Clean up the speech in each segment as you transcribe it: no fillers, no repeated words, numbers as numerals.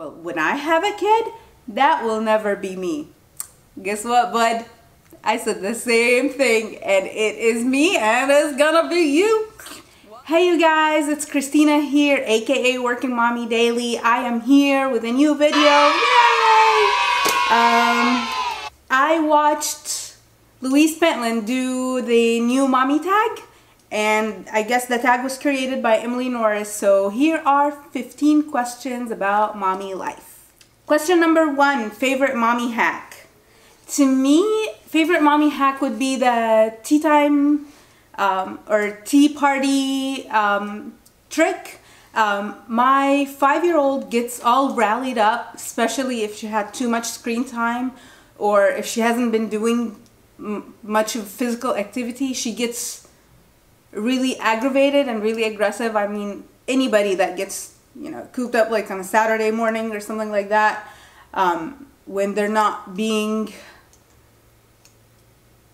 Well, when I have a kid, that will never be me. Guess what, bud? I said the same thing, and it is me, and it's gonna be you. Hey you guys, it's Christina here, aka Working Mommy Daily. I am here with a new video. Yay! I watched Louise Pentland do the new mommy tag, and I guess the tag was created by Emily Norris. So here are 15 questions about mommy life. Question number 1, favorite mommy hack. To me, favorite mommy hack would be the tea time or tea party trick. My 5-year-old gets all rallied up, especially if she had too much screen time or if she hasn't been doing much of physical activity. She gets really aggravated and really aggressive. I mean, anybody that gets, cooped up like on a Saturday morning or something like that, when they're not being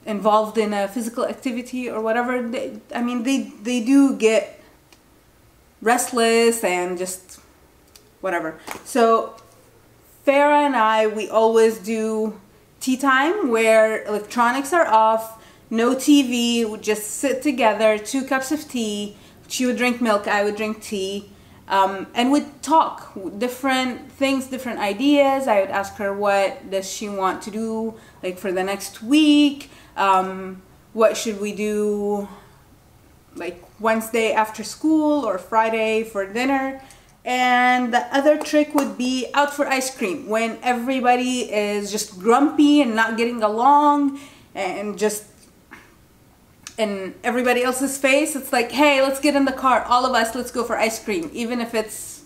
involved in a physical activity or whatever, they do get restless and just whatever. So Farah and I, we always do tea time where electronics are off, no TV, we just sit together, 2 cups of tea. She would drink milk, I would drink tea, and we'd talk different things, different ideas. I would ask her what does she want to do like for the next week. What should we do like Wednesday after school or Friday for dinner? And the other trick would be out for ice cream when everybody is just grumpy and not getting along and just in everybody else's face. It's like, hey, let's get in the car, all of us, let's go for ice cream, even if it's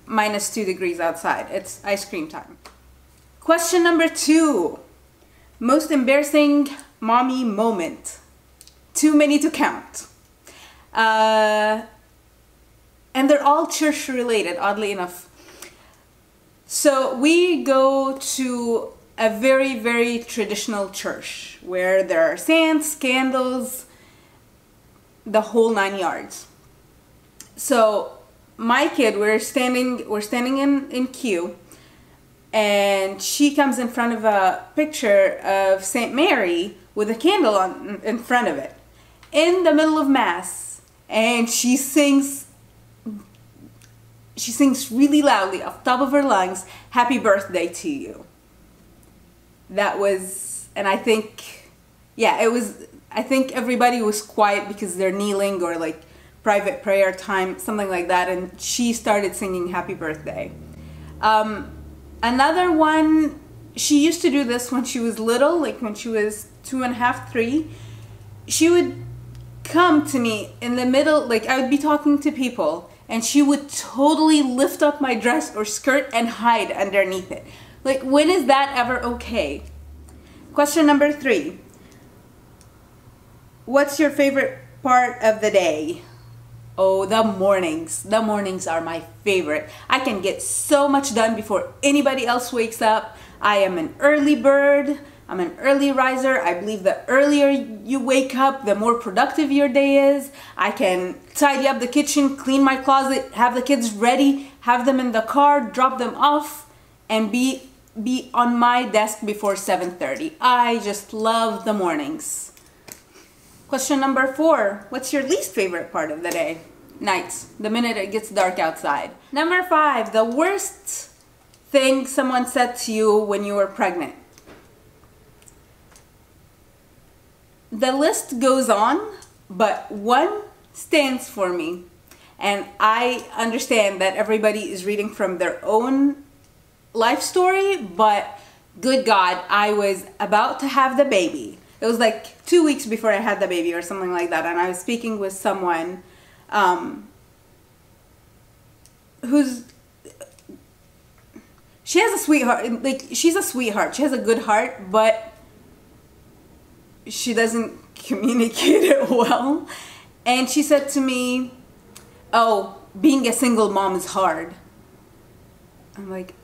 -2 degrees outside. It's ice cream time. Question number 2. Most embarrassing mommy moment. Too many to count. And they're all church related, oddly enough. So we go to a very, very traditional church where there are saints, candles, the whole 9 yards. So my kid, we're standing in queue, and she comes in front of a picture of Saint Mary with a candle in front of it in the middle of Mass, and she sings really loudly off the top of her lungs, "Happy birthday to you." That was, and I think, yeah, it was, I think everybody was quiet because they're kneeling or like private prayer time, something like that, and she started singing "Happy birthday." Another one, she used to do this when she was little, like when she was 2.5, 3. She would come to me in the middle, like I would be talking to people, and she would totally lift up my dress or skirt and hide underneath it. Like, when is that ever okay? Question number 3. What's your favorite part of the day? Oh, the mornings. The mornings are my favorite. I can get so much done before anybody else wakes up. I am an early bird. I'm an early riser. I believe the earlier you wake up, the more productive your day is. I can tidy up the kitchen, clean my closet, have the kids ready, have them in the car, drop them off, and be on my desk before 7:30. I just love the mornings. Question number 4. What's your least favorite part of the day? Nights, the minute it gets dark outside. Number 5. The worst thing someone said to you when you were pregnant. The list goes on, but one stands for me. And I understand that everybody is reading from their own life story, but good God, I was about to have the baby. It was like 2 weeks before I had the baby or something like that, and I was speaking with someone she has a sweetheart, like she's a sweetheart, she has a good heart, but she doesn't communicate it well. And she said to me, "Oh, being a single mom is hard." I'm like,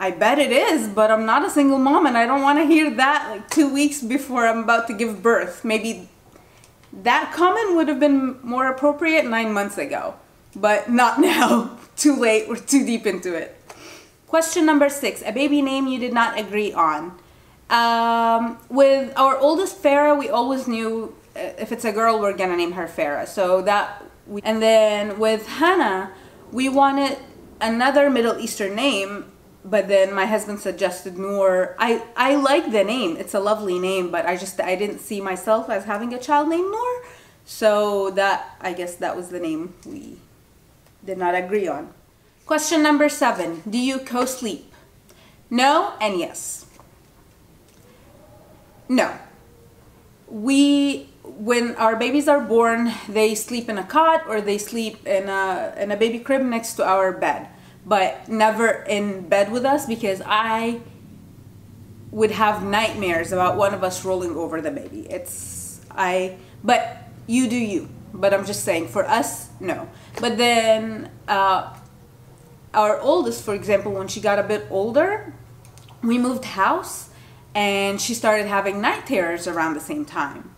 I bet it is, but I'm not a single mom, and I don't want to hear that like 2 weeks before I'm about to give birth. Maybe that comment would have been more appropriate 9 months ago, but not now. too late, we're too deep into it. Question number 6, a baby name you did not agree on. With our oldest Farah, we always knew if it's a girl, we're gonna name her Farah. So and then with Hannah, we wanted another Middle Eastern name, but then my husband suggested Noor. I like the name, it's a lovely name, but I didn't see myself as having a child named Noor. So I guess that was the name we did not agree on. Question number 7, do you co-sleep? No and yes. No. When our babies are born, they sleep in a cot or they sleep in a baby crib next to our bed, but never in bed with us, because I would have nightmares about one of us rolling over the baby. But you do you. But I'm just saying, for us, no. But then our oldest, for example, when she got a bit older, we moved house and she started having night terrors around the same time.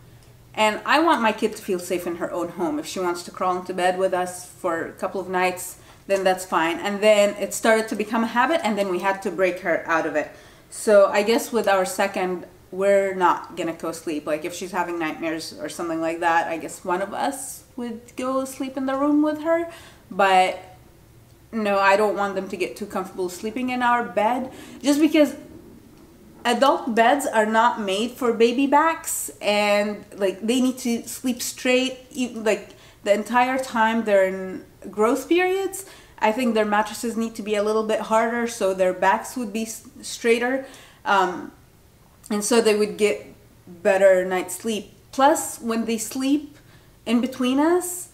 And I want my kid to feel safe in her own home. If she wants to crawl into bed with us for a couple of nights, then that's fine. And then it started to become a habit, and then we had to break her out of it. So I guess with our second, we're not gonna co-sleep. Like if she's having nightmares or something like that, I guess one of us would go sleep in the room with her. But no, I don't want them to get too comfortable sleeping in our bed, just because adult beds are not made for baby backs, and like they need to sleep straight like the entire time they're in growth periods. I think their mattresses need to be a little bit harder so their backs would be straighter, and so they would get better night's sleep. Plus, when they sleep in between us,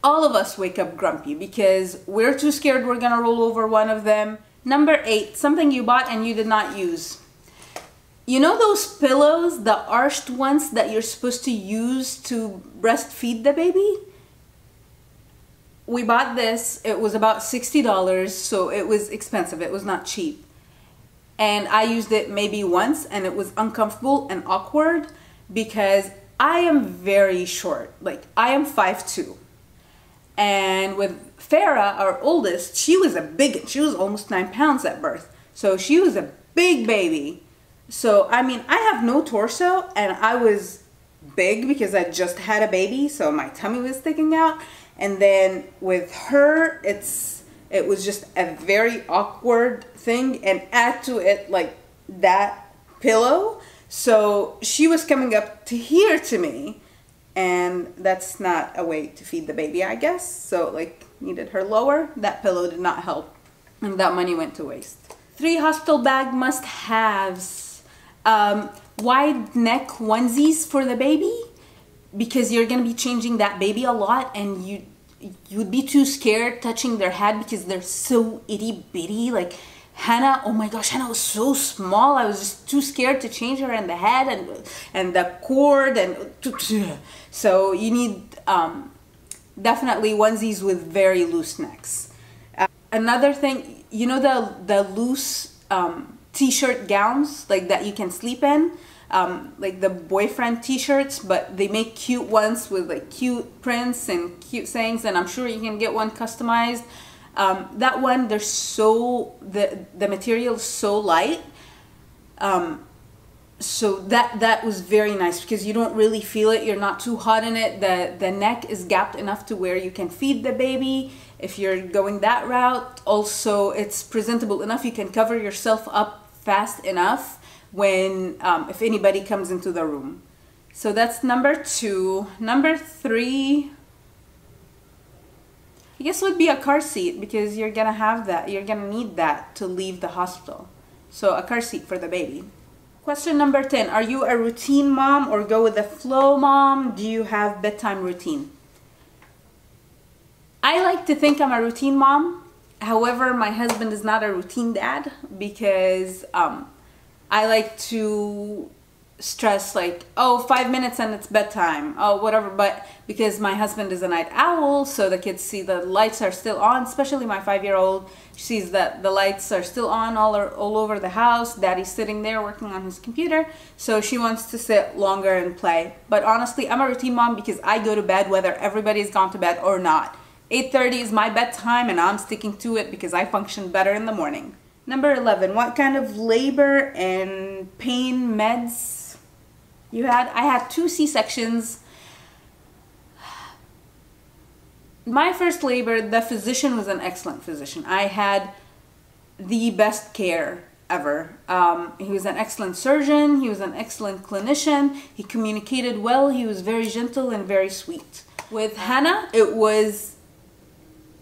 all of us wake up grumpy because we're too scared we're gonna roll over one of them. Number 8, something you bought and you did not use. You know those pillows, the arched ones that you're supposed to use to breastfeed the baby? We bought this, it was about $60, so it was expensive, it was not cheap. And I used it maybe once and it was uncomfortable and awkward because I am very short, like I am 5'2". And with Farah, our oldest, she was almost 9 pounds at birth. So she was a big baby. So, I mean, I have no torso and I was big because I just had a baby. So my tummy was sticking out. And then with her, it was just a very awkward thing, and add to it like that pillow. So she was coming up to here to me, and that's not a way to feed the baby, I guess. So like needed her lower. That pillow did not help, and that money went to waste. 3 hospital bag must-haves. Wide neck onesies for the baby, because you're gonna be changing that baby a lot, and you'd be too scared touching their head because they're so itty bitty. Like Hannah, oh my gosh, Hannah was so small. I was just too scared to change her in the head and the cord, and so you need definitely onesies with very loose necks. Another thing, you know the loose t-shirt gowns like that you can sleep in, like the boyfriend t-shirts, but they make cute ones with like cute prints and cute sayings, and I'm sure you can get one customized. That one, the material is so light, so that was very nice because you don't really feel it. You're not too hot in it. The neck is gapped enough to where you can feed the baby if you're going that route. Also, it's presentable enough. You can cover yourself up fast enough when if anybody comes into the room. So that's number 2. Number 3, I guess, would be a car seat, because you're gonna have that. You're gonna need that to leave the hospital. So a car seat for the baby. Question number 10, are you a routine mom or go with the flow mom? Do you have bedtime routine? I like to think I'm a routine mom. However, my husband is not a routine dad, because I like to stress like, oh, 5 minutes and it's bedtime, oh, whatever. But because my husband is a night owl, so the kids see the lights are still on, especially my 5-year-old, she sees that the lights are still on all over the house. Daddy's sitting there working on his computer, so she wants to sit longer and play. But honestly, I'm a routine mom because I go to bed whether everybody's gone to bed or not. 8:30 is my bedtime, and I'm sticking to it because I function better in the morning. Number 11, what kind of labor and pain meds you had? I had 2 C-sections. My first labor, the physician was an excellent physician. I had the best care ever. He was an excellent surgeon. He was an excellent clinician. He communicated well. He was very gentle and very sweet. With Hannah, it was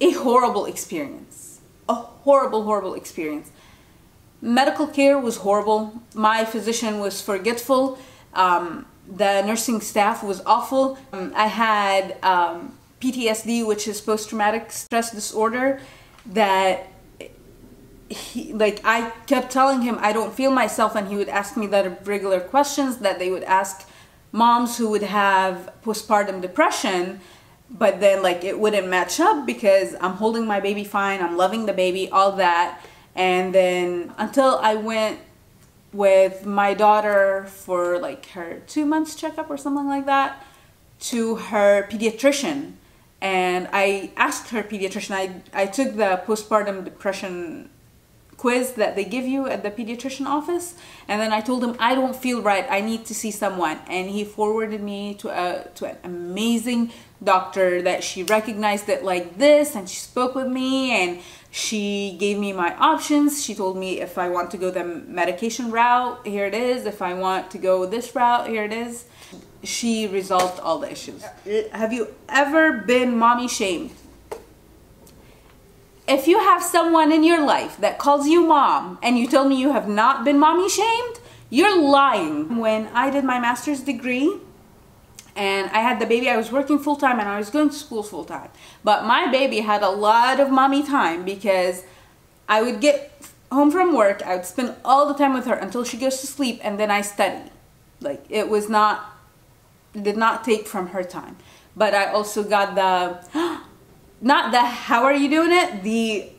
a horrible experience. A horrible, horrible experience. Medical care was horrible. My physician was forgetful. The nursing staff was awful. I had PTSD, which is post-traumatic stress disorder, that I kept telling him I don't feel myself, and he would ask me that regular questions that they would ask moms who would have postpartum depression, but then it wouldn't match up because I'm holding my baby fine, I'm loving the baby, all that. And then until I went with my daughter for her 2 months checkup or something like that to her pediatrician, and I asked her pediatrician, I took the postpartum depression quiz that they give you at the pediatrician office, and then I told him I don't feel right, I need to see someone, and he forwarded me to an amazing doctor that she recognized it like this, and she spoke with me and she gave me my options. She told me if I want to go the medication route, here it is. If I want to go this route, here it is. She resolved all the issues. Have you ever been mommy shamed? If you have someone in your life that calls you mom and you tell me you have not been mommy shamed, you're lying. When I did my master's degree and I had the baby, I was working full-time and I was going to school full-time. But my baby had a lot of mommy time because I would get home from work, I would spend all the time with her until she goes to sleep, and then I study. It was not, did not take from her time. But I also got the, not the how are you doing it, the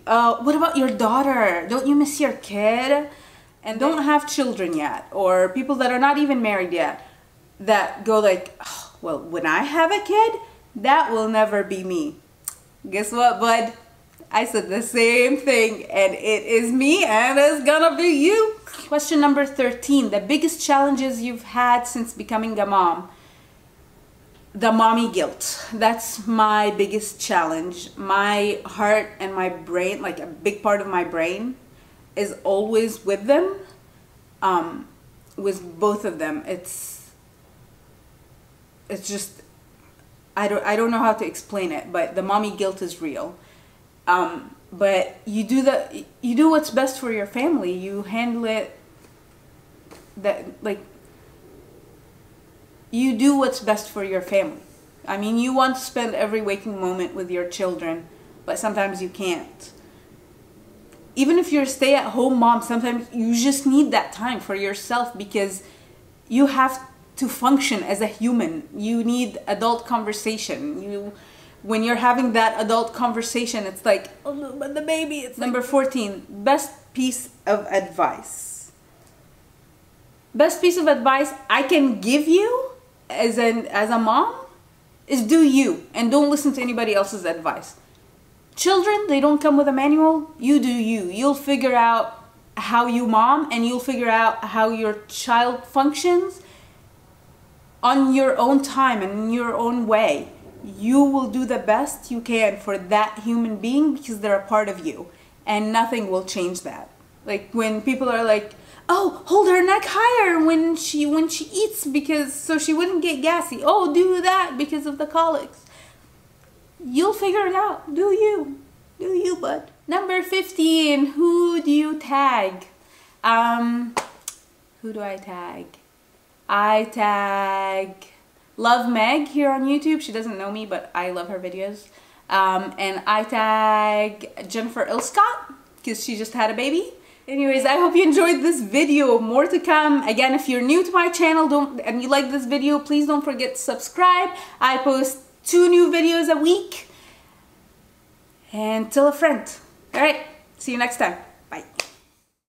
what about your daughter? Don't you miss your kid? And don't have children yet, or people that are not even married yet, that go oh, well, when I have a kid, that will never be me. Guess what, bud? I said the same thing, and it is me, and it's gonna be you. Question number 13, the biggest challenges you've had since becoming a mom. The mommy guilt. That's my biggest challenge. My heart and my brain, a big part of my brain, is always with them, with both of them. It's just, I don't know how to explain it, but the mommy guilt is real. But you do what's best for your family. You handle it you do what's best for your family. I mean, you want to spend every waking moment with your children, but sometimes you can't. Even if you're a stay-at-home mom, sometimes you just need that time for yourself because you have to function as a human. You need adult conversation. When you're having that adult conversation, it's oh no, but the baby. It's number 14, best piece of advice. Best piece of advice I can give you as a mom is do you, and don't listen to anybody else's advice. Children, they don't come with a manual. You do you. You'll figure out how you mom, and you'll figure out how your child functions on your own time and in your own way. You will do the best you can for that human being because they're a part of you, and nothing will change that. When people are oh, hold her neck higher when she eats so she wouldn't get gassy. Oh, do that because of the colics. You'll figure it out. Do you. Do you, bud. Number 15, who do you tag? Who do I tag? I tag Love Meg here on YouTube. She doesn't know me, but I love her videos. And I tag Jennifer Ilscott because she just had a baby. Anyways, I hope you enjoyed this video. More to come. Again, if you're new to my channel and you like this video, please don't forget to subscribe. I post 2 new videos a week. And tell a friend. Alright, see you next time.